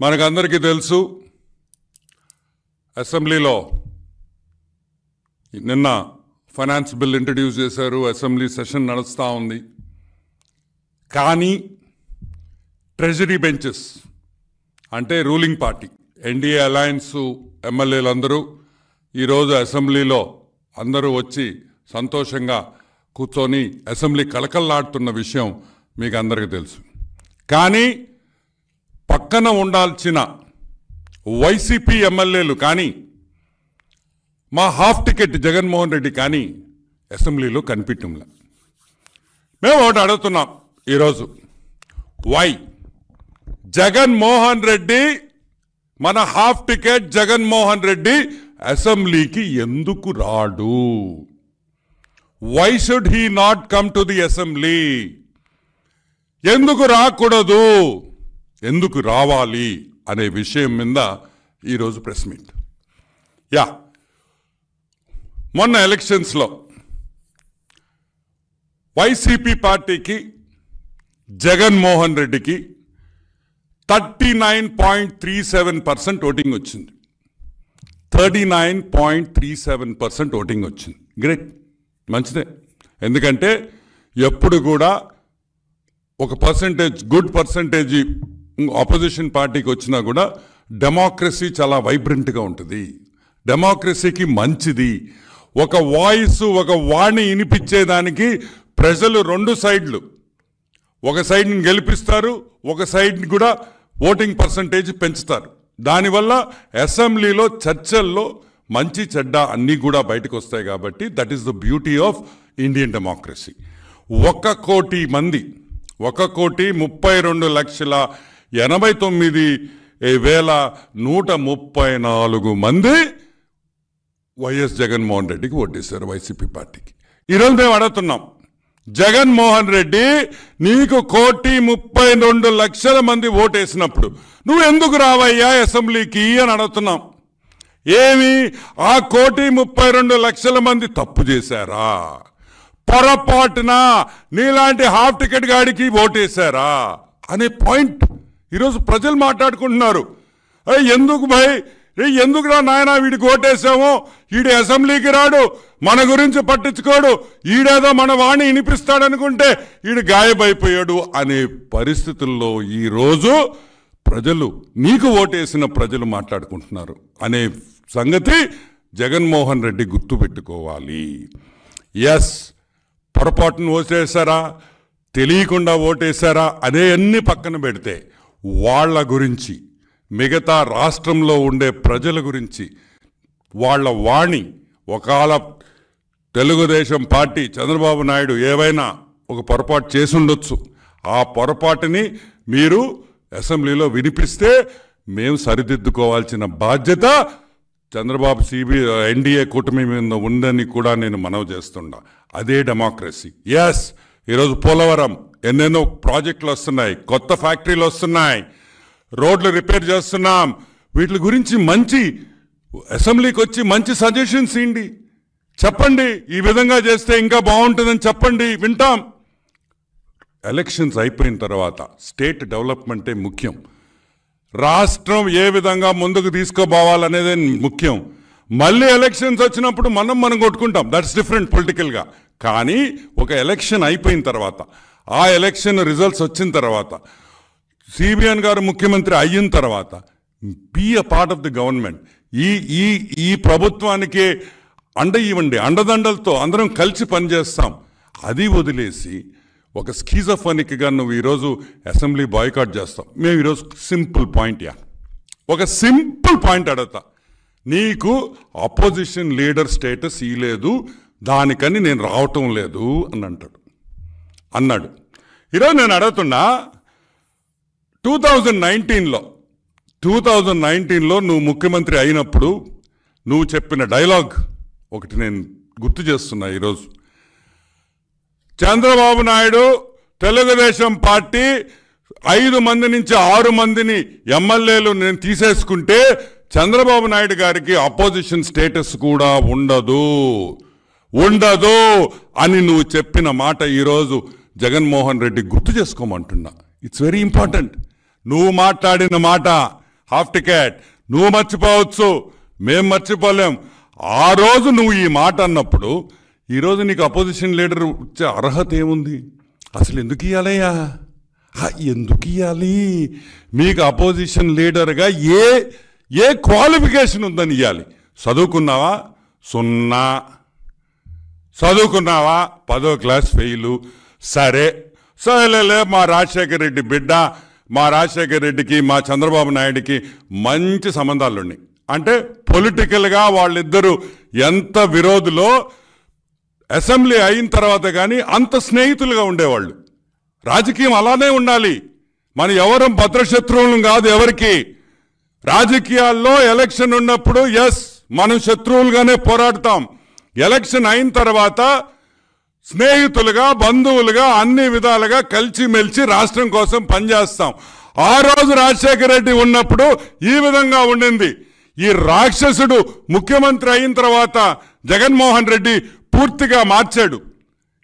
మనకందరికీ తెలుసు అసెంబ్లీలో నిన్న ఫైనాన్స్ బిల్ ఇంట్రడ్యూస్ చేశారు. అసెంబ్లీ సెషన్ నడుస్తూ ఉంది. కానీ ట్రెజరీ బెంచెస్ అంటే రూలింగ్ పార్టీ ఎన్డీఏ అలయన్స్ ఎమ్మెల్యేలందరూ ఈరోజు అసెంబ్లీలో అందరూ వచ్చి సంతోషంగా కూర్చొని అసెంబ్లీ కలకల్లాడుతున్న విషయం మీకు అందరికీ తెలుసు. కానీ పక్కన ఉండాల్సిన వైసీపీ ఎమ్మెల్యేలు కానీ మా హాఫ్ టికెట్ జగన్మోహన్ రెడ్డి కానీ అసెంబ్లీలో కనిపించంలా. మేము ఒకటి అడుగుతున్నాం ఈరోజు, వై జగన్మోహన్ రెడ్డి మన హాఫ్ టికెట్ జగన్మోహన్ రెడ్డి అసెంబ్లీకి ఎందుకు రాడు? Why should he not come to the assembly? ఎందుకు రాకూడదు, ఎందుకు రావాలి అనే విషయం మీద ఈరోజు ప్రెస్ మీట్. మొన్న ఎలక్షన్స్లో వైసీపీ పార్టీకి జగన్మోహన్ రెడ్డికి 39.37% ఓటింగ్ వచ్చింది. 39.37% ఓటింగ్ వచ్చింది. గ్రేట్, మంచిదే. ఎందుకంటే ఎప్పుడు కూడా ఒక పర్సంటేజ్, గుడ్ పర్సంటేజ్ ఆపోజిషన్ పార్టీకి వచ్చినా కూడా డెమోక్రసీ చాలా వైబ్రెంట్గా ఉంటుంది. డెమోక్రసీకి మంచిది. ఒక వాయిస్, ఒక వాణి వినిపించేదానికి ప్రజలు రెండు సైడ్లు, ఒక సైడ్ని గెలిపిస్తారు, ఒక సైడ్ని కూడా ఓటింగ్ పర్సంటేజ్ పెంచుతారు. దానివల్ల అసెంబ్లీలో చర్చల్లో మంచి చెడ్డ అన్నీ కూడా బయటకు వస్తాయి. కాబట్టి that is the beauty of Indian democracy. 1,32,89,134 మంది వైఎస్ జగన్మోహన్ రెడ్డికి ఓటేశారు, వైసీపీ పార్టీకి. ఈరోజు మేము అడుగుతున్నాం, జగన్మోహన్ రెడ్డి నీకు 1,32,00,000 మంది ఓటేసినప్పుడు నువ్వు ఎందుకు రావయ్యా అసెంబ్లీకి అని అడుగుతున్నాం. ఏమి ఆ 1,32,00,000 మంది తప్పు చేశారా? పొరపాటున నీలాంటి హాఫ్ టికెట్ గాడికి ఓటేశారా అనే పాయింట్ ఈరోజు ప్రజలు మాట్లాడుకుంటున్నారు. ఎందుకు భయ్, ఎందుకు రా నాయన వీడికి ఓటేసామో, వీడి అసెంబ్లీకి రాడు, మన గురించి పట్టించుకోడు, ఈడేదో మన వాణి వినిపిస్తాడనుకుంటే వీడు గాయబైపోయాడు అనే పరిస్థితుల్లో ఈరోజు ప్రజలు, నీకు ఓటేసిన ప్రజలు మాట్లాడుకుంటున్నారు అనే సంగతి జగన్మోహన్ రెడ్డి గుర్తుపెట్టుకోవాలి. ఎస్, పొరపాటును ఓటేశారా, తెలియకుండా ఓటేశారా అనే అన్ని పక్కన పెడితే వాళ్ళ గురించి, మిగతా రాష్ట్రంలో ఉండే ప్రజల గురించి వాళ్ళ వాణి, ఒకవేళ తెలుగుదేశం పార్టీ చంద్రబాబు నాయుడు ఏవైనా ఒక పొరపాటు చేసుండొచ్చు, ఆ పొరపాటుని మీరు అసెంబ్లీలో వినిపిస్తే మేము సరిదిద్దుకోవాల్సిన బాధ్యత చంద్రబాబు ఎన్డీఏ కూటమి మీద ఉందని కూడా నేను మనవి చేస్తున్నా. అదే డెమోక్రసీ. ఎస్, ఈరోజు పోలవరం ఎన్నెన్నో ప్రాజెక్టులు వస్తున్నాయి, కొత్త ఫ్యాక్టరీలు వస్తున్నాయి, రోడ్లు రిపేర్ చేస్తున్నాం. వీటి గురించి మంచి అసెంబ్లీకి వచ్చి మంచి సజెషన్స్ ఇవ్వండి, చెప్పండి, ఈ విధంగా చేస్తే ఇంకా బాగుంటుందని చెప్పండి, వింటాం. ఎలక్షన్స్ అయిపోయిన తర్వాత స్టేట్ డెవలప్మెంటే ముఖ్యం. రాష్ట్రం ఏ విధంగా ముందుకు తీసుకోపోవాలనేదే ముఖ్యం. మళ్ళీ ఎలక్షన్స్ వచ్చినప్పుడు మనం కొట్టుకుంటాం, దట్స్ డిఫరెంట్ పొలిటికల్గా. కానీ ఒక ఎలక్షన్ అయిపోయిన తర్వాత, ఆ ఎలక్షన్ రిజల్ట్స్ వచ్చిన తర్వాత, సిబిఎన్ గారు ముఖ్యమంత్రి అయిన తర్వాత, be a part of the government. ఈ ప్రభుత్వానికి అండ ఇవ్వండి, అండదండలతో అందరం కలిసి పనిచేస్తాం. అది వదిలేసి ఒక స్కీజోఫ్రెనిక్గా నువ్వు ఈరోజు అసెంబ్లీ బాయ్కాట్ చేస్తాం. మేము ఈరోజు సింపుల్ పాయింట్, ఒక సింపుల్ పాయింట్ అడుగుతా. నీకు అపోజిషన్ లీడర్ స్టేటస్ ఇవ్వలేదు, దానికని నేను రావటం లేదు అని అన్నాడు. ఈరోజు నేను అడుగుతున్నా, 2019లో నువ్వు ముఖ్యమంత్రి అయినప్పుడు నువ్వు చెప్పిన డైలాగ్ ఒకటి నేను గుర్తు చేస్తున్నా ఈరోజు. చంద్రబాబు నాయుడు తెలుగుదేశం పార్టీ 5 మంది నుంచి 6 మందిని ఎమ్మెల్యేలు నేను తీసేసుకుంటే చంద్రబాబు నాయుడు గారికి అపోజిషన్ స్టేటస్ కూడా ఉండదు అని నువ్వు చెప్పిన మాట ఈరోజు జగన్మోహన్ రెడ్డి గుర్తు చేసుకోమంటున్నా. It's very important. నువ్వు మాట్లాడిన మాట హాఫ్ టికెట్. నువ్వు మర్చిపోవచ్చు, మేం మర్చిపోలేం. ఆ రోజు నువ్వు ఈ మాట అన్నప్పుడు ఈరోజు నీకు అపోజిషన్ లీడర్ వచ్చే అర్హత ఏముంది? అసలు ఎందుకు ఇవ్వాలయ్యా? ఎందుకు ఇవ్వాలి? మీకు అపోజిషన్ లీడర్గా ఏ క్వాలిఫికేషన్ ఉందని ఇవ్వాలి? చదువుకున్నావా? 0. చదువుకున్నావా? 10వ క్లాస్ ఫెయిలు. సరేలే, మా రాజశేఖర రెడ్డి బిడ్డ, మా రాజశేఖర రెడ్డికి మా చంద్రబాబు నాయుడికి మంచి సంబంధాలు ఉన్నాయి. అంటే పొలిటికల్గా వాళ్ళిద్దరూ ఎంత విరోధులో అసెంబ్లీ అయిన తర్వాత కానీ అంత స్నేహితులుగా ఉండేవాళ్ళు. రాజకీయం అలానే ఉండాలి. మన ఎవరం భద్రశత్రువులం కాదు ఎవరికి. రాజకీయాల్లో ఎలక్షన్ ఉన్నప్పుడు మనం శత్రువులుగానే పోరాడతాం. ఎలక్షన్ అయిన తర్వాత స్నేహితులుగా, బంధువులుగా, అన్ని విధాలుగా కలిసిమెలిసి రాష్ట్రం కోసం పనిచేస్తాం. ఆ రోజు రాజశేఖర రెడ్డి ఉన్నప్పుడు ఈ విధంగా ఉండింది. ఈ రాక్షసుడు ముఖ్యమంత్రి అయిన తర్వాత జగన్మోహన్ రెడ్డి పూర్తిగా మార్చాడు.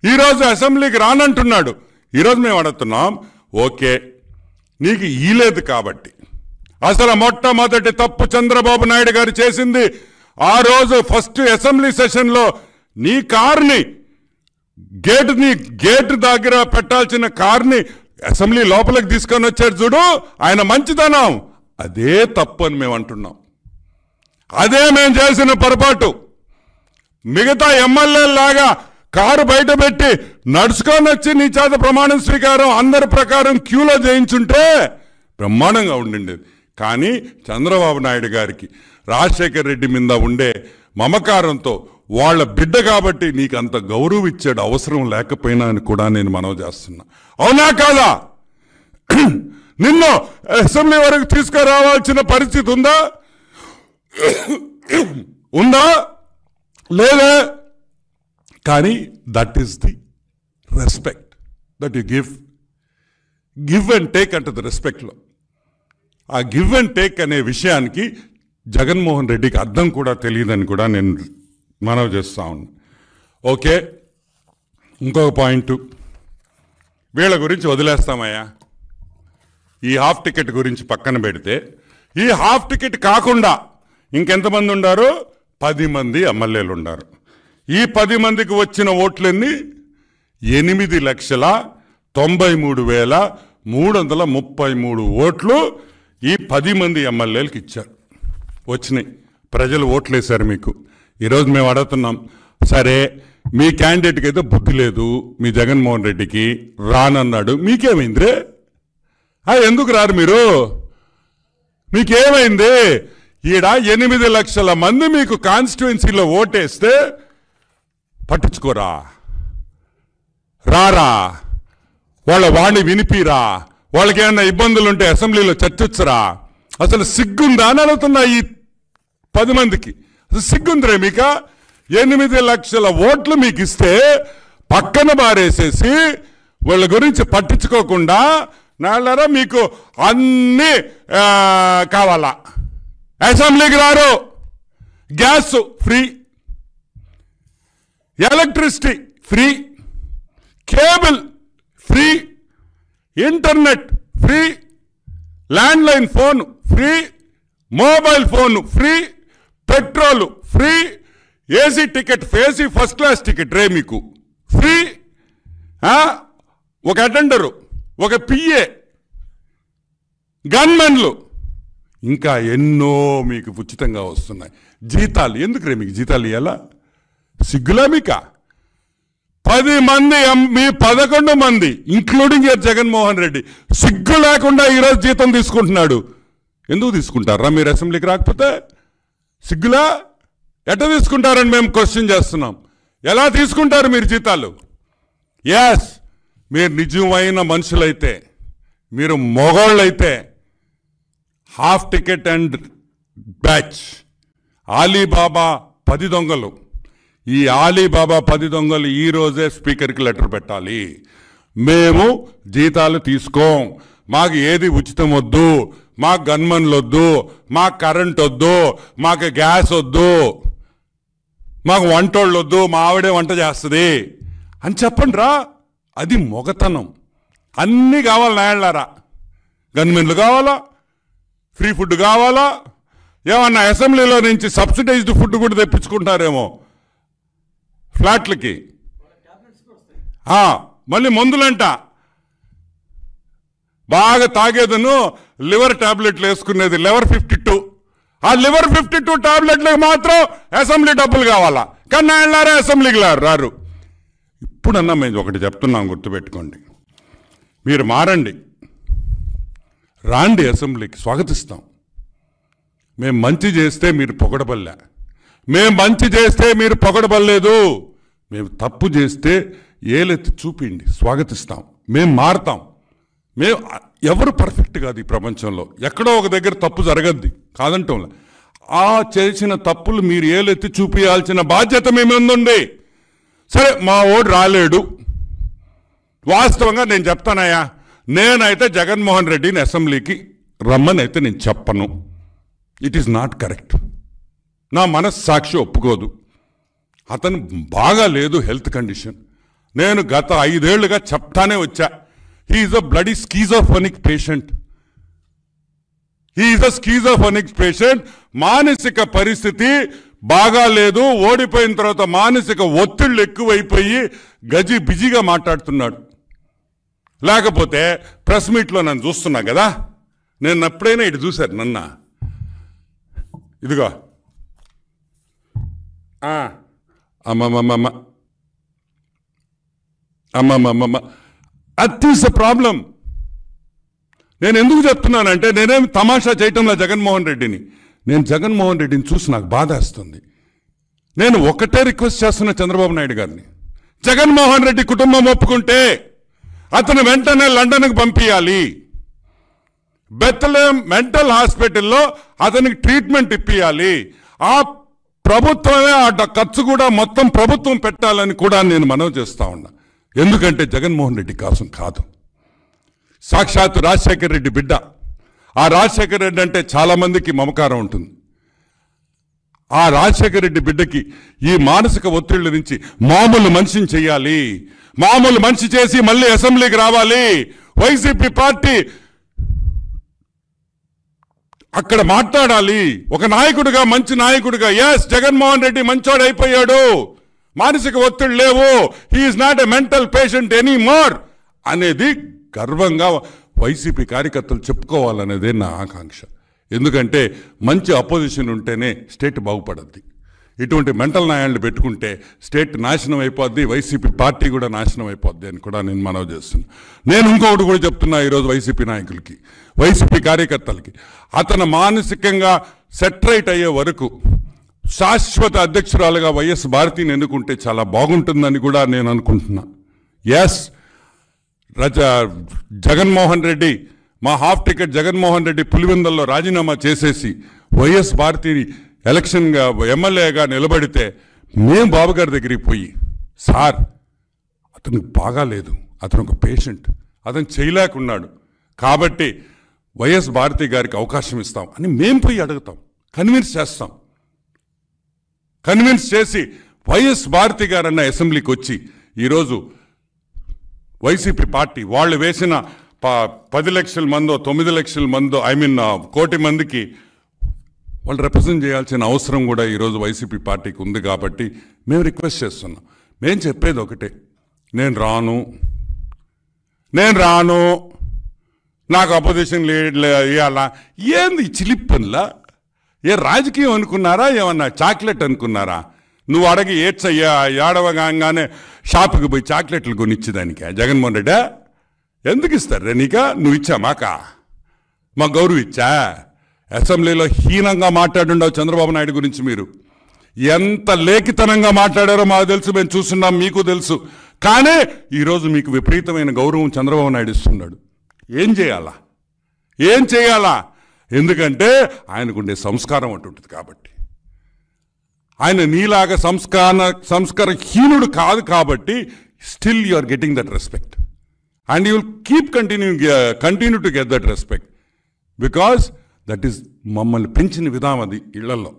ఈరోజు అసెంబ్లీకి రానంటున్నాడు. ఈరోజు మేము అడుగుతున్నాం, ఓకే నీకు ఈలేదు కాబట్టి. అసలు మొట్టమొదటి తప్పు చంద్రబాబు నాయుడు గారు చేసింది ఆ రోజు ఫస్ట్ అసెంబ్లీ సెషన్లో నీ కార్ని గేట్ దగ్గర పెట్టాల్సిన కార్ని అసెంబ్లీ లోపలికి తీసుకొని వచ్చాడు చూడు, ఆయన మంచితనం. అదే తప్పు అని మేము అంటున్నాం. అదే మేము చేసిన పొరపాటు. మిగతా ఎమ్మెల్యేలాగా కారు బయట పెట్టి నడుచుకొని వచ్చి నీ చేత ప్రమాణ స్వీకారం అందరి ప్రకారం క్యూలో చేయించుంటే బ్రహ్మాండంగా ఉండిండేది. కానీ చంద్రబాబు నాయుడు గారికి రాజశేఖర రెడ్డి మీద ఉండే మమకారంతో వాళ్ళ బిడ్డ కాబట్టి నీకు అంత గౌరవం ఇచ్చాడు, అవసరం లేకపోయినా అని కూడా నేను మనవి చేస్తున్నా. అవునా కాదా? నిన్ను అసెంబ్లీ వరకు తీసుకురావాల్సిన పరిస్థితి ఉందా లేదా? కానీ that is the respect that you give and take అంటే ది రెస్పెక్ట్లో. ఆ గివ్ అండ్ టేక్ అనే విషయానికి జగన్మోహన్ రెడ్డికి అర్థం కూడా తెలియదని కూడా నేను మనవి చేస్తా ఉన్నా. ఓకే, ఇంకొక పాయింట్ వీళ్ళ గురించి వదిలేస్తామయ్యా. ఈ హాఫ్ టికెట్ గురించి పక్కన పెడితే, ఈ హాఫ్ టికెట్ కాకుండా ఇంకెంతమంది ఉన్నారు? 10 మంది ఎమ్మెల్యేలు ఉన్నారు. ఈ 10 మందికి వచ్చిన ఓట్లన్నీ 8,93,333 ఓట్లు ఈ 10 మంది ఎమ్మెల్యేలకు ఇచ్చారు. వచ్చినాయి, ప్రజలు ఓట్లేశారు మీకు. ఈరోజు మేము అడుగుతున్నాం, సరే మీ క్యాండిడేట్కి అయితే బుద్ధి లేదు, మీ జగన్మోహన్ రెడ్డికి రానన్నాడు, మీకేమైంది? ఎందుకు రారు మీరు? మీకేమైంది? ఈడ 8 లక్షల మంది మీకు కాన్స్టిట్యుయెన్సీలో ఓటేస్తే పట్టించుకోరా? రారా? వాళ్ళ వాణ్ణి వినిపిరా? వాళ్ళకి ఏమన్నా ఇబ్బందులు ఉంటే అసెంబ్లీలో చర్చించరా? అసలు సిగ్గుందా అని అడుగుతున్నా. ఈ 10 మందికి అసలు సిగ్గుందిరే మీక? 8 లక్షల ఓట్లు మీకు ఇస్తే పక్కన బారేసేసి వాళ్ళ గురించి పట్టించుకోకుండా నాళ్ళరా మీకు అన్నీ కావాలా? అసెంబ్లీకి రారు, gas free, electricity free, cable free, internet free, landline phone free, mobile phone free, petrol free, AC ticket, AC first class ticket రే మీకు ఫ్రీ, ఒక అటెండరు, ఒక పిఏ, గన్మెన్లు, ఇంకా ఎన్నో మీకు ఉచితంగా వస్తున్నాయి. జీతాలు ఎందుకు రే మీకు జీతాలు ఇవ్వాలా? సిగ్గులా మీక? 10 మంది మీ 11 మంది ఇంక్లూడింగ్ జగన్మోహన్ రెడ్డి సిగ్గు లేకుండా ఈరోజు జీతం తీసుకుంటున్నాడు. ఎందుకు తీసుకుంటారా మీరు అసెంబ్లీకి రాకపోతే? సిగ్గులా? ఎట్లా తీసుకుంటారని మేము క్వశ్చన్ చేస్తున్నాం. ఎలా తీసుకుంటారు మీరు జీతాలు? ఎస్, మీరు నిజమైన మనుషులైతే, మీరు మొగోళ్ళైతే half ticket and batch Ali Baba 10 దొంగలు, ఈ ఆలీబాబా 10 దొంగలు ఈరోజే స్పీకర్కి లెటర్ పెట్టాలి. మేము జీతాలు తీసుకోం, మాకు ఏది ఉచితం వద్దు, మాకు గన్మన్లు వద్దు, మాకు కరెంట్ వద్దు, మాకు గ్యాస్ వద్దు, మాకు వంటోళ్ళు వద్దు, మా ఆవిడే వంట చేస్తుంది అని చెప్పండి రా. అది మొగతనం. అన్నీ కావాలి నాయళ్ళారా. గన్మెన్లు కావాలా, ఫ్రీ ఫుడ్ కావాలా, ఏమన్నా అసెంబ్లీలో నుంచి సబ్సిడైజ్డ్ ఫుడ్ కూడా తెప్పించుకుంటారేమో ఫ్లాట్లకి. మళ్ళీ మందులంట, బాగా తాగేదను లివర్ టాబ్లెట్లు వేసుకునేది లివర్ 52. ఆ లివర్ 52 టాబ్లెట్లకు మాత్రం అసెంబ్లీ డబ్బులు కావాలా, కానీ నాయనలారా అసెంబ్లీకి రారు. ఇప్పుడన్నా మేము ఒకటి చెప్తున్నాం, గుర్తుపెట్టుకోండి. మీరు మారండి, రాండి, అసెంబ్లీకి స్వాగతిస్తాం. మేము మంచి చేస్తే మీరు పొగడబల్లే, మేము మంచి చేస్తే మీరు పొగడబల్లేదు. మేము తప్పు చేస్తే ఏలెత్తి చూపిండి, స్వాగతిస్తాం. మేము మారుతాం. మేము ఎవరు పర్ఫెక్ట్ కాదు ఈ ప్రపంచంలో, ఎక్కడో ఒక దగ్గర తప్పు జరగద్ది కాదంటంలే. ఆ చేసిన తప్పులు మీరు ఏలెత్తి చూపించాల్సిన బాధ్యత మీ ముందుంది. సరే, మా ఓడు రాలేడు, వాస్తవంగా నేను చెప్తానయ్యా, నేనైతే జగన్మోహన్ రెడ్డిని అసెంబ్లీకి రమ్మని అయితే నేను చెప్పను. It is not correct. నా మనస్సాక్షి ఒప్పుకోదు. అతను బాగా లేదు హెల్త్ కండిషన్. నేను గత 5 ఏళ్లుగా చెప్తానే వచ్చా, he's a bloody schizophrenic patient. He's a schizophrenic patient. మానసిక పరిస్థితి బాగా లేదు. ఓడిపోయిన తర్వాత మానసిక ఒత్తిళ్లు ఎక్కువైపోయి బిజీగా మాట్లాడుతున్నాడు. లేకపోతే ప్రెస్ మీట్లో నన్ను చూస్తున్నా కదా, నేను ఎప్పుడైనా ఇటు చూశారు నన్న, ఇదిగో అమ్మమ్మమ్మ అమ్మమ్మమ్మ, అది ఈస్ అ ప్రాబ్లం. నేను ఎందుకు చెప్తున్నానంటే, నేనేం తమాషా చేయటంలో జగన్మోహన్ రెడ్డిని, నేను జగన్మోహన్ రెడ్డిని చూసి నాకు బాధేస్తుంది. నేను ఒకటే రిక్వెస్ట్ చేస్తున్నా చంద్రబాబు నాయుడు గారిని, జగన్మోహన్ రెడ్డి కుటుంబం ఒప్పుకుంటే అతను వెంటనే లండన్కి పంపించాలి. బెత్లెహేమ్ మెంటల్ హాస్పిటల్లో అతనికి ట్రీట్మెంట్ ఇప్పియాలి. ఆ ప్రభుత్వమే ఆ ఖర్చు కూడా మొత్తం ప్రభుత్వం పెట్టాలని కూడా నేను మనవి చేస్తా ఉన్నా. ఎందుకంటే జగన్మోహన్ రెడ్డి కోసం కాదు, సాక్షాత్ రాజశేఖర రెడ్డి బిడ్డ. ఆ రాజశేఖర రెడ్డి అంటే చాలా మందికి మమకారం ఉంటుంది. ఆ రాజశేఖర రెడ్డి బిడ్డకి ఈ మానసిక ఒత్తిళ్ల నుంచి మామూలు మనిషిని చెయ్యాలి, మామూలు మనిషి చేసి మళ్ళీ అసెంబ్లీకి రావాలి. వైసీపీ పార్టీ అక్కడ మాట్లాడాలి ఒక నాయకుడిగా, మంచి నాయకుడిగా. ఎస్, జగన్మోహన్ రెడ్డి మంచోడు అయిపోయాడు, మానసిక ఒత్తిడి లేవు, he's not a mental patient any more అనేది గర్వంగా వైసీపీ కార్యకర్తలు చెప్పుకోవాలనేదే నా ఆకాంక్ష. ఎందుకంటే మంచి అపోజిషన్ ఉంటేనే స్టేట్ బాగుపడద్ది. ఇటువంటి మెంటల్ న్యాయాలను పెట్టుకుంటే స్టేట్ నాశనం అయిపోద్ది, వైసీపీ పార్టీ కూడా నాశనం అయిపోద్ది అని కూడా నేను మనవి చేస్తున్నాను. నేను ఇంకొకటి కూడా చెప్తున్నా ఈరోజు వైసీపీ నాయకులకి, వైసీపీ కార్యకర్తలకి, అతను మానసికంగా సెటరైట్ అయ్యే వరకు శాశ్వత అధ్యక్షురాలుగా వైఎస్ భారతిని ఎన్నుకుంటే చాలా బాగుంటుందని కూడా నేను అనుకుంటున్నా. ఎస్, జగన్మోహన్ రెడ్డి, మా హాఫ్ టికెట్ జగన్మోహన్ రెడ్డి పులివెందుల్లో రాజీనామా చేసేసి వైఎస్ భారతిని ఎలక్షన్గా ఎమ్మెల్యేగా నిలబడితే మేము బాబుగారి దగ్గరికి పోయి, సార్ అతనికి బాగాలేదు, అతను ఒక పేషెంట్, అతను చేయలేకున్నాడు కాబట్టి వైఎస్ భారతి గారికి అవకాశం ఇస్తాం అని మేము పోయి అడుగుతాం, కన్విన్స్ చేస్తాం. కన్విన్స్ చేసి వైఎస్ భారతి గారన్న అసెంబ్లీకి వచ్చి ఈరోజు వైసీపీ పార్టీ వాళ్ళు వేసిన 10 లక్షల మందో 9 లక్షల మందో కోటి మందికి వాళ్ళు రిప్రజెంట్ చేయాల్సిన అవసరం కూడా ఈరోజు వైసీపీ పార్టీకి ఉంది. కాబట్టి మేము రిక్వెస్ట్ చేస్తున్నాం. మేము చెప్పేది ఒకటే, నేను రాను, నాకు అపోజిషన్ ఇవ్వాలా. ఏంది చిలిప్పన్లా? ఏ రాజకీయం అనుకున్నారా, ఏమన్నా చాక్లెట్ అనుకున్నారా? నువ్వు అడగి ఏడ్చయ్యా ఏడవగానే షాపుకి పోయి చాక్లెట్లు కొనిచ్చేదానికా జగన్మోహన్ రెడ్డి? ఎందుకు ఇస్తారు రే నీకా? నువ్వు ఇచ్చా మా గౌరవ ఇచ్చా? అసెంబ్లీలో హీనంగా మాట్లాడుండవు చంద్రబాబు నాయుడు గురించి. మీరు ఎంత లేఖితనంగా మాట్లాడారో మాకు తెలుసు, మేము చూస్తున్నాం, మీకు తెలుసు. కానీ ఈరోజు మీకు విపరీతమైన గౌరవం చంద్రబాబు నాయుడు ఇస్తున్నాడు. ఏం చేయాలా? ఎందుకంటే ఆయనకుండే సంస్కారం అంటుంటుంది కాబట్టి. ఆయన నీలాగా సంస్కారహీనుడు కాదు కాబట్టి still you are getting that respect and you will keep continue to get that respect because that is మమ్మల్ని పెంచిన విధానం అది ఇళ్లలో.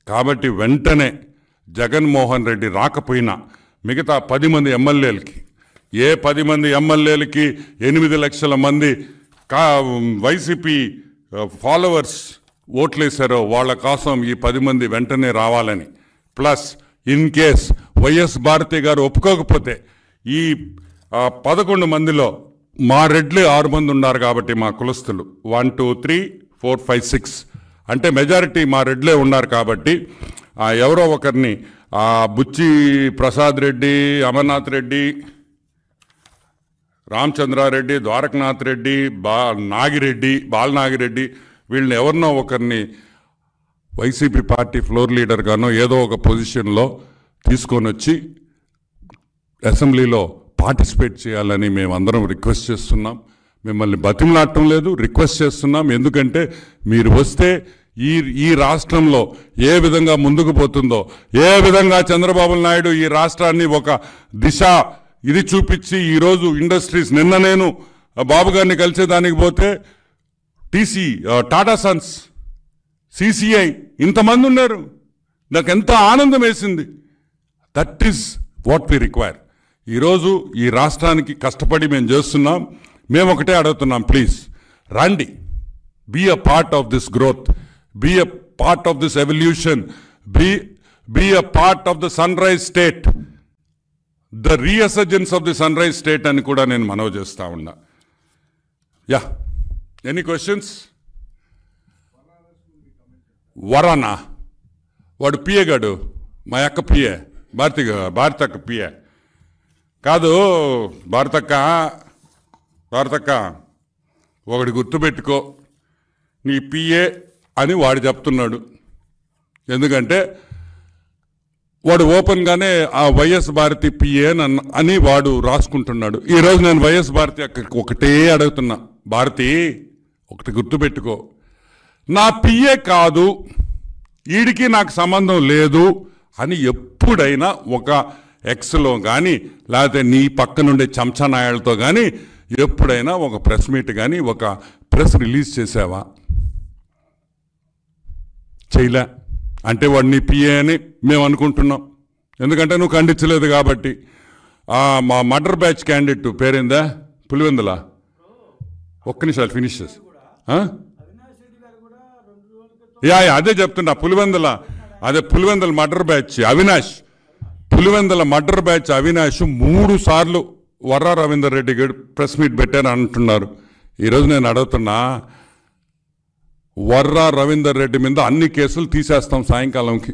కాబట్టి వెంటనే జగన్మోహన్ రెడ్డి రాకపోయినా మిగతా 10 మంది ఎమ్మెల్యేలకి, ఏ 10 మంది ఎమ్మెల్యేలకి 8 లక్షల మంది వైసీపీ ఫాలోవర్స్ ఓట్లేశారో వాళ్ళ కోసం ఈ 10 మంది వెంటనే రావాలని, plus in case YS Bharathi గారు ఒప్పుకోకపోతే ఈ 11 మందిలో మా రెడ్లే 6 మంది ఉన్నారు కాబట్టి మా కులస్తులు 1 2 3 4 5 6 అంటే మెజారిటీ మా రెడ్లే ఉన్నారు కాబట్టి ఎవరో ఒకరిని బుచ్చి ప్రసాద్ రెడ్డి, అమర్నాథ్ రెడ్డి, రామచంద్రారెడ్డి, ద్వారకనాథ్ రెడ్డి, బాలనాగిరెడ్డి వీళ్ళని ఎవరినో ఒకరిని వైసీపీ పార్టీ ఫ్లోర్ లీడర్గానో ఏదో ఒక పొజిషన్లో తీసుకొని వచ్చి అసెంబ్లీలో పార్టిసిపేట్ చేయాలని మేమందరం రిక్వెస్ట్ చేస్తున్నాం. మిమ్మల్ని బతిమలాడటం లేదు, రిక్వెస్ట్ చేస్తున్నాం. ఎందుకంటే మీరు వస్తే ఈ రాష్ట్రంలో ఏ విధంగా ముందుకు పోతుందో, ఏ విధంగా చంద్రబాబు నాయుడు ఈ రాష్ట్రాన్ని ఒక దిశ ఇది చూపించి ఈరోజు ఇండస్ట్రీస్, నిన్న నేను బాబు గారిని కలిసేదానికి పోతే టాటా సన్స్, CCI ఇంతమంది ఉన్నారు. నాకు ఎంత ఆనందం వేసింది. That is what we require. ఈరోజు ఈ రాష్ట్రానికి కష్టపడి మేము చేస్తున్నాం. మేము ఒకటే అడుగుతున్నాం, ప్లీజ్ రండి, be a part of this growth, be a part of this evolution, be a part of the sunrise state, the resurgence of the sunrise state అని కూడా నేను మనవి చేస్తా ఉన్నా. Yeah, any questions? వరానా వాడు PA గాడు, మా అక్క పిఏ, భారతక్క పిఏ కాదు. భారతక్క ఒకటి గుర్తుపెట్టుకో, నీ పిఏ అని వాడు చెప్తున్నాడు. ఎందుకంటే వాడు ఓపెన్గానే ఆ వైఎస్ భారతి పిఏ అని వాడు రాసుకుంటున్నాడు. ఈరోజు నేను వైఎస్ భారతి అక్కడికి ఒకటే అడుగుతున్నా, భారతి ఒకటి గుర్తుపెట్టుకో, నా పిఏ కాదు, వీడికి నాకు సంబంధం లేదు అని ఎప్పుడైనా ఒక ఎక్స్లో కానీ లేకపోతే నీ పక్కనుండే చెంచా నాయాలతో కానీ ఎప్పుడైనా ఒక ప్రెస్ మీట్ కానీ ఒక ప్రెస్ రిలీజ్ చేసావా? చేయలే. అంటే వాడు నీ పిఏ అని మేము అనుకుంటున్నాం, ఎందుకంటే నువ్వు ఖండించలేదు కాబట్టి. మా మర్డర్ బ్యాచ్ క్యాండిడేట్ పేరేందా? పులివెందుల. ఒక్క నిమిషాలు ఫినిష్ చేసి అదే చెప్తున్నా. Pulivendula murder batch Avinash, Pulivendula murder batch Avinash 3 సార్లు వర్రా రవీందర్ రెడ్డి గారు ప్రెస్ మీట్ పెట్టారని అంటున్నారు. ఈరోజు నేను అడుగుతున్నా, వర్రా రవీందర్ రెడ్డి మీద అన్ని కేసులు తీసేస్తాం సాయంకాలంకి,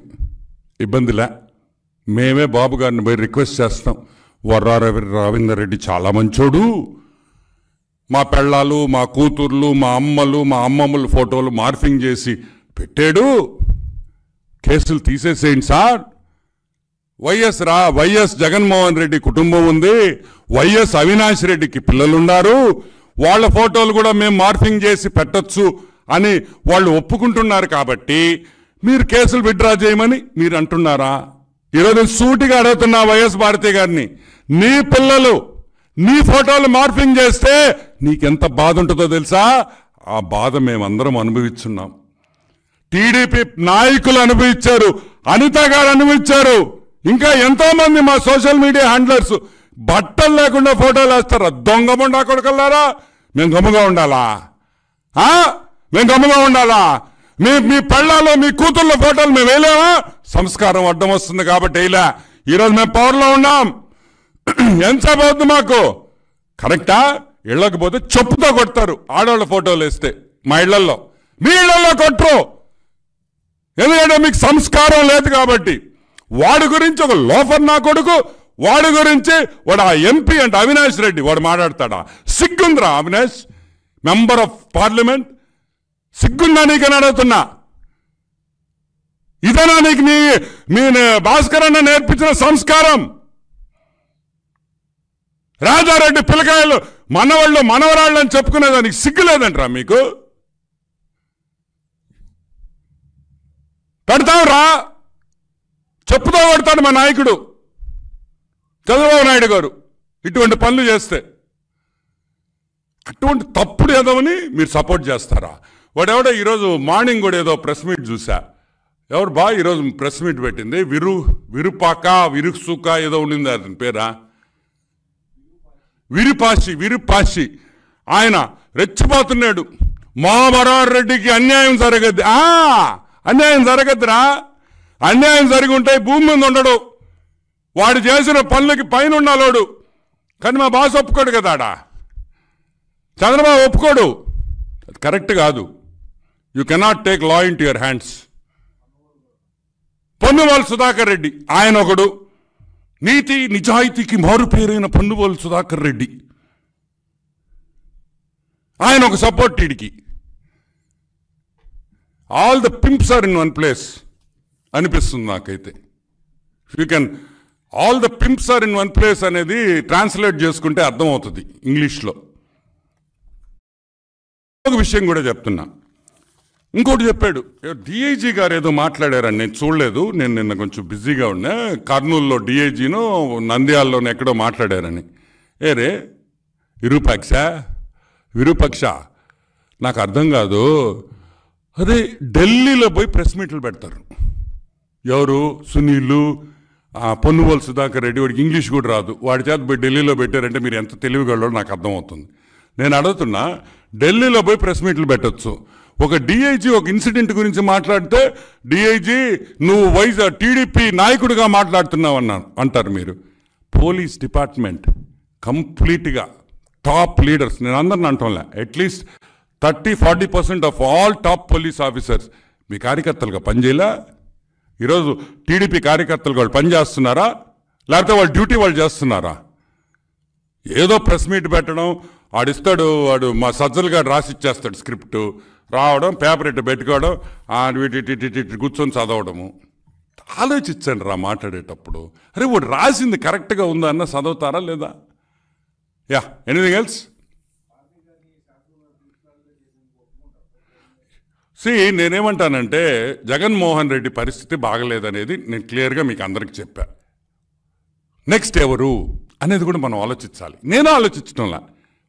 ఇబ్బందిలే. మేమే బాబు గారిని పోయి రిక్వెస్ట్ చేస్తాం, వర్రా రవీందర్ రెడ్డి చాలా మంచోడు, మా పెళ్ళాలు, మా కూతుర్లు, మా అమ్మలు, మా అమ్మమ్మల ఫోటోలు మార్ఫింగ్ చేసి పెట్టాడు, కేసులు తీసేసేయండి సార్. వైఎస్ జగన్మోహన్ రెడ్డి కుటుంబం ఉంది, వైఎస్ అవినాష్ రెడ్డికి పిల్లలున్నారు, వాళ్ళ ఫోటోలు కూడా మేము మార్ఫింగ్ చేసి పెట్టచ్చు అని వాళ్ళు ఒప్పుకుంటున్నారు కాబట్టి మీరు కేసులు విత్డ్రా చేయమని మీరు అంటున్నారా? ఈరోజు సూటిగా అడుగుతున్నా వైఎస్ భారతి గారిని, నీ పిల్లలు నీ ఫోటోలు మార్ఫింగ్ చేస్తే నీకెంత బాధ ఉంటుందో తెలుసా? ఆ బాధ మేమందరం అనుభవిస్తున్నాం. టీడీపీ నాయకులు అనుభవించారు, అనిత గారు అనుభవించారు, ఇంకా ఎంతోమంది మా సోషల్ మీడియా హ్యాండ్లర్స్ బట్టలు లేకుండా ఫోటోలు వేస్తారు. దొంగముండా కొడుకల్లారా, మేము గమ్ముగా ఉండాలా? మేము గమ్ముగా ఉండాలా? మీ పెళ్ళాలో మీ కూతుళ్ళ ఫోటోలు మేము వేయలేమా? సంస్కారం అడ్డం వస్తుంది కాబట్టి వేయలే. ఈరోజు మేము పవర్లో ఉన్నాం. ఎంతసేపు అవుతుంది మాకు? కరెక్టా? ఇళ్ళకి పోతే చెప్పుతో కొడతారు ఆడవాళ్ళ ఫోటోలు వేస్తే. మా ఇళ్లలో, మీ ఇళ్లలో కొట్టరు, ఎందుకంటే మీకు సంస్కారం లేదు కాబట్టి. వాడి గురించి ఒక లోఫర్ నా కొడుకు, వాడి గురించి వాడు ఆ ఎంపీ అంటే అవినాష్ రెడ్డి వాడు మాట్లాడతాడా? సిగ్గుందిరా అవినాష్, మెంబర్ ఆఫ్ పార్లమెంట్, సిగ్గుందా నీకని అడుగుతున్నా. ఇదేనా నీకు మీ భాస్కర్ అన్న నేర్పించిన సంస్కారం? రాజారెడ్డి పిల్లకాయలు మనవాళ్ళు మనవరాళ్ళు అని చెప్పుకునేదానికి సిగ్గు లేదంటరా మీకు? పెడతావురా, చెప్పుతో కొడతాడు మా నాయకుడు చంద్రబాబు నాయుడు గారు ఇటువంటి పనులు చేస్తే. అటువంటి తప్పుడు ఏదోని మీరు సపోర్ట్ చేస్తారా? వాడెవడో ఈరోజు మార్నింగ్ కూడా ఏదో ప్రెస్ మీట్ చూసా. ఎవరు ఈరోజు ప్రెస్ మీట్ పెట్టింది? విరుసుక ఏదో ఉండింది, అతని పేరా విరుపాషి. ఆయన రెచ్చిపోతున్నాడు. మా మనోహర్ రెడ్డికి అన్యాయం జరగద్ది. అన్యాయం జరగద్దురా. అన్యాయం జరిగి ఉంటే భూమి మీద ఉండడు. వాడు చేసిన పనులకి పైన ఉండాలోడు. కానీ మా బాస్ ఒప్పుకోడు కదా. ఆడ చంద్రబాబు ఒప్పుకోడు. అది కరెక్ట్ కాదు. You cannot take law in to your hands. Ponnavolu Sudhakar Reddy ఆయన ఒకడు. నీతి నిజాయితీకి మారు పేరైన పొన్నువోలు సుధాకర్ రెడ్డి ఆయన ఒక సపోర్ట్. టీడికి all the pimps are in one place అనిపిస్తుంది నాకైతే. You can all the pimps are in one place అనేది ట్రాన్స్లేట్ చేసుకుంటే అర్థమవుతుంది ఇంగ్లీష్లో. ఒక విషయం కూడా చెప్తున్నా. ఇంకోటి చెప్పాడు, డిఐజీ గారు ఏదో మాట్లాడారని నేను చూడలేదు. నేను నిన్న కొంచెం బిజీగా ఉన్నా. కర్నూలులో డిఐజీనో నంద్యాలలోనో ఎక్కడో మాట్లాడారని. ఏరే విరూపక్ష నాకు అర్థం కాదు. అదే ఢిల్లీలో పోయి ప్రెస్ మీట్లు పెడతారు. ఎవరు? సునీలు, పొన్నువోలు సుధాకర్ రెడ్డి. వాడికి ఇంగ్లీష్ కూడా రాదు. వాడి చేత పోయి ఢిల్లీలో పెట్టారంటే మీరు ఎంత తెలివిగలరో నాకు అర్థమవుతుంది. నేను అడుగుతున్నా, ఢిల్లీలో పోయి ప్రెస్ మీట్లు పెట్టచ్చు. ఒక డిఐజీ ఒక ఇన్సిడెంట్ గురించి మాట్లాడితే డిఐజీ నువ్వు టీడీపీ నాయకుడిగా మాట్లాడుతున్నావు అంటారు మీరు. పోలీస్ డిపార్ట్మెంట్ కంప్లీట్గా టాప్ లీడర్స్, నేను అందరిని అంటాంలే, at least 30-40% of all top police officers మీ కార్యకర్తలుగా పనిచేయలే. ఈరోజు టీడీపీ కార్యకర్తలు వాళ్ళు పనిచేస్తున్నారా, లేకపోతే వాళ్ళ డ్యూటీ వాళ్ళు చేస్తున్నారా? ఏదో ప్రెస్ మీట్ పెట్టడం, వాడు మా సజ్జలు గారు రాసిచ్చేస్తాడు స్క్రిప్టు, రావడం, పేపర్ ఇట్టు పెట్టుకోవడం, వీటి కూర్చొని చదవడము. ఆలోచించండి రా మాట్లాడేటప్పుడు. అరే వాడు రాసింది కరెక్ట్గా ఉందా అన్న చదువుతారా లేదా? Anything else? నేనేమంటానంటే జగన్మోహన్ రెడ్డి పరిస్థితి బాగలేదనేది నేను క్లియర్గా మీకు అందరికి చెప్పా. నెక్స్ట్ ఎవరు అనేది కూడా మనం ఆలోచించాలి. నేను ఆలోచించడంలా,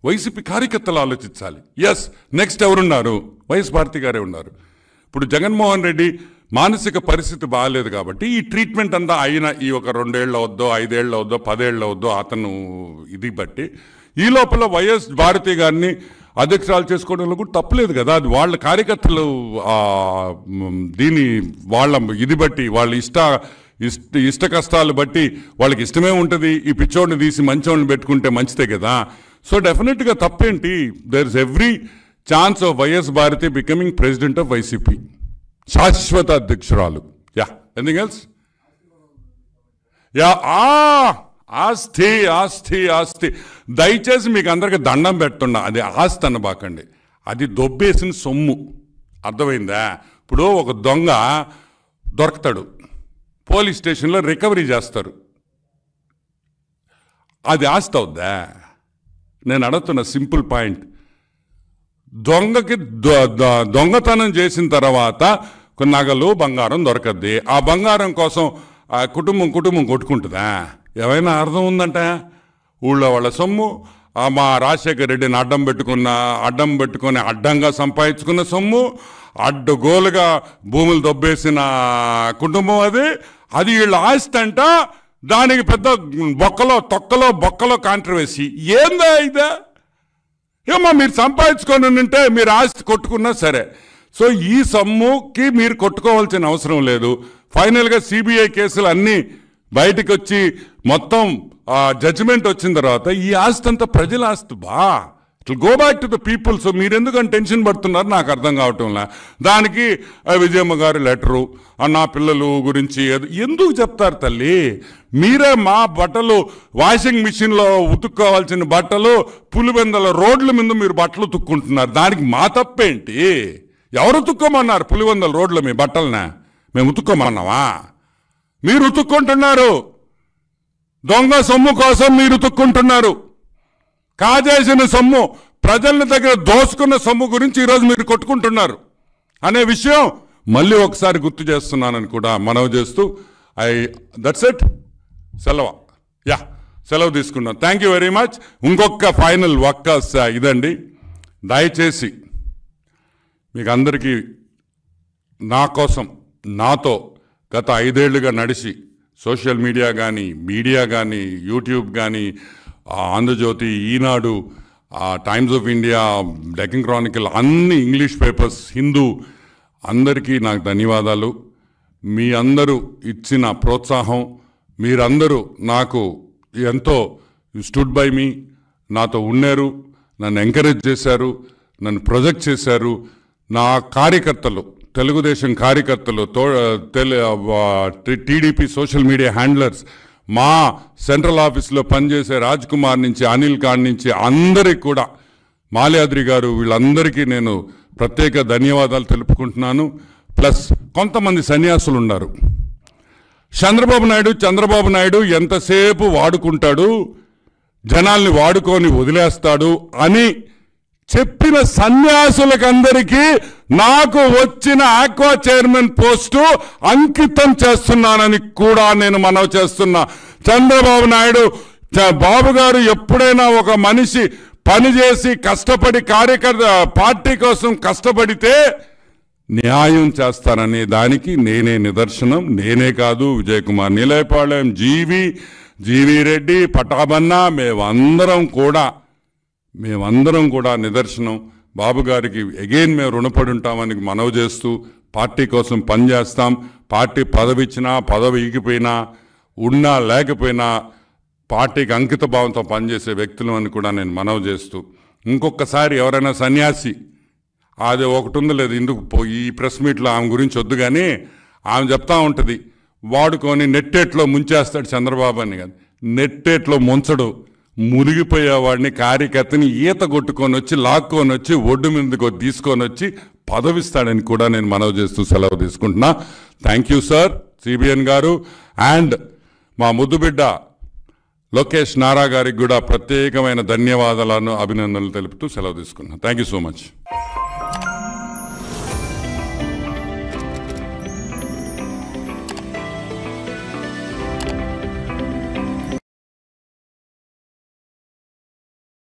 వైసీపీ కార్యకర్తలు ఆలోచించాలి. ఎస్, నెక్స్ట్ ఎవరున్నారు? వైఎస్ భారతి గారే ఉన్నారు. ఇప్పుడు జగన్మోహన్ రెడ్డి మానసిక పరిస్థితి బాగాలేదు కాబట్టి ఈ ట్రీట్మెంట్ అంతా అయినా ఈ ఒక 2 ఏళ్ళు అవుద్దో, 5 ఏళ్ళు అవుద్దో, 10 ఏళ్ళు అవుద్దో అతను ఇది బట్టి ఈ లోపల వైఎస్ భారతి గారిని అధ్యక్షురాలు చేసుకోవడంలో కూడా తప్పలేదు కదా. అది వాళ్ళ కార్యకర్తలు వాళ్ళ ఇది బట్టి, వాళ్ళ ఇష్ట కష్టాలు బట్టి వాళ్ళకి ఇష్టమే ఉంటుంది. ఈ పిచ్చోడిని తీసి మంచోడిని పెట్టుకుంటే మంచిదే కదా. సో డెఫినెట్గా తప్పేంటి? There is every chance of YS Bharathi becoming president of YCP, శాశ్వత అధ్యక్షురాలు. Anything else? ఆస్తి ఆస్తి ఆస్తి దయచేసి మీకు అందరికి దండం పెడుతున్నా. అది ఆస్తి అనబాకండి, అది దొబ్బేసిన సొమ్ము. అర్థమైందా? ఇప్పుడు ఒక దొంగ దొరకతాడు, పోలీస్ స్టేషన్లో రికవరీ చేస్తారు, అది ఆస్తి అవుద్దా? నేను అడుగుతున్న సింపుల్ పాయింట్. దొంగతనం చేసిన తర్వాత నగలు బంగారం దొరకద్ది. ఆ బంగారం కోసం కుటుంబం కొట్టుకుంటుందా? ఏమైనా అర్థం ఉందంట? ఊళ్ళో వాళ్ళ సొమ్ము, మా రాజశేఖర్ రెడ్డిని అడ్డం పెట్టుకొని అడ్డంగా సంపాదించుకున్న సొమ్ము, అడ్డగోలుగా భూములు దొబ్బేసిన కుటుంబం అది వీళ్ళ ఆస్తి అంట. దానికి పెద్ద బొక్కలో కాంట్రవర్సీ ఏందా ఇదా? ఏమో మీరు సంపాదించుకొని ఉంటే మీరు ఆస్తి కొట్టుకున్నా సరే. సో ఈ సొమ్ముకి మీరు కొట్టుకోవాల్సిన అవసరం లేదు. ఫైనల్గా సిబిఐ కేసులు అన్నీ బయటకు వచ్చి మొత్తం జడ్జిమెంట్ వచ్చిన తర్వాత ఈ ఆస్తి అంతా ప్రజల ఆస్తి it go back to the people. So మీరు ఎందుకని టెన్షన్ పడుతున్నారు నాకు అర్థం కావటంలా. దానికి విజయమ్మ గారి లెటరు, నా పిల్లలు గురించి ఎందుకు చెప్తారు తల్లి? మీరే మా బట్టలు వాషింగ్ మిషన్లో ఉతుక్కోవాల్సిన బట్టలు పులివెందల రోడ్ల మీద మీరు బట్టలు ఉతుక్కుంటున్నారు. దానికి మా తప్పేంటి? ఎవరు ఉతుక్కోమన్నారు పులివెందల రోడ్ల మీ బట్టలనే? మేము ఉతుక్కోమన్నావా? మీరు ఉతుక్కుంటున్నారు. దొంగ సొమ్ము కోసం మీరు ఉతుక్కుంటున్నారు. కాజేసిన సొమ్ము, ప్రజల దగ్గర దోసుకున్న సొమ్ము గురించి ఈరోజు మీరు కొట్టుకుంటున్నారు అనే విషయం మళ్ళీ ఒకసారి గుర్తు చేస్తున్నానని కూడా మనవి చేస్తూ దట్స్ ఇట్. సెలవు తీసుకున్నాను. Thank you very much. ఇంకొక ఫైనల్ ఇదండి, దయచేసి మీకు అందరికీ నా కోసం, నాతో గత 5 ఏళ్లుగా నడిచి సోషల్ మీడియా కానీ, యూట్యూబ్ కానీ, Andhra Jyothi, Eenadu, Times of India, Deccan Chronicle, అన్ని ఇంగ్లీష్ పేపర్స్, హిందూ, అందరికీ నాకు ధన్యవాదాలు. మీ అందరూ ఇచ్చిన ప్రోత్సాహం, మీరందరూ నాకు ఎంతో స్టూడ్ బై మీ, నాతో ఉన్నారు, నన్ను ఎంకరేజ్ చేశారు, నన్ను ప్రొజెక్ట్ చేశారు. నా కార్యకర్తలు, తెలుగుదేశం కార్యకర్తలు, టీడీపీ సోషల్ మీడియా హ్యాండ్లర్స్, మా సెంట్రల్ ఆఫీస్లో పనిచేసే రాజ్ కుమార్ నుంచి, అనిల్ ఖాన్ నుంచి అందరికి కూడా, మాల్యాద్రి గారు, వీళ్ళందరికీ నేను ప్రత్యేక ధన్యవాదాలు తెలుపుకుంటున్నాను. ప్లస్ కొంతమంది సన్యాసులు ఉన్నారు. చంద్రబాబు నాయుడు ఎంతసేపు వాడుకుంటాడు, జనాల్ని వాడుకొని వదిలేస్తాడు అని చెప్పిన సన్యాసులకందరికీ నాకు వచ్చిన ఆక్వా చైర్మన్ పోస్టు అంకితం చేస్తున్నానని కూడా నేను మనవి చేస్తున్నా. చంద్రబాబు నాయుడు బాబు గారు ఎప్పుడైనా ఒక మనిషి పనిచేసి కష్టపడి పార్టీ కోసం కష్టపడితే న్యాయం చేస్తాననే దానికి నేనే నిదర్శనం. నేనే కాదు, విజయ్ కుమార్ నీలేపాళెం, జీవి రెడ్డి, పటాబన్నా, మేమందరం కూడా నిదర్శనం. బాబు గారికి అగైన్ మేము రుణపడి ఉంటామని మనవి చేస్తూ పార్టీ కోసం పనిచేస్తాం. పార్టీ పదవి ఇచ్చినా, పదవి ఈగిపోయినా, ఉన్నా లేకపోయినా పార్టీకి అంకిత భావంతో పనిచేసే వ్యక్తులు అని కూడా నేను మనవి చేస్తూ, ఇంకొకసారి ఎవరైనా సన్యాసి, అది ఒకటి ఉంది లేదు, ఇందుకు ఈ ప్రెస్ మీట్లో ఆమె గురించి వద్దు, కానీ ఆమె చెప్తా ఉంటుంది వాడుకొని నెట్టేట్లో ముంచేస్తాడు చంద్రబాబు అని. కాదు, నెట్టేట్లో ముంచడు, మునిగిపోయేవాడిని, కార్యకర్తని ఈత కొట్టుకొని వచ్చి, లాక్కొని వచ్చి, ఒడ్డు మీదకి తీసుకొని వచ్చి పదవిస్తాడని కూడా నేను మనవి చేస్తూ సెలవు తీసుకుంటున్నా. థ్యాంక్ యూ సార్ సిబిఎన్ గారు. అండ్ మా ముద్దుబిడ్డ లోకేష్ నారా గారికి కూడా ప్రత్యేకమైన ధన్యవాదాలను, అభినందనలు తెలుపుతూ సెలవు తీసుకున్నా. Thank you so much.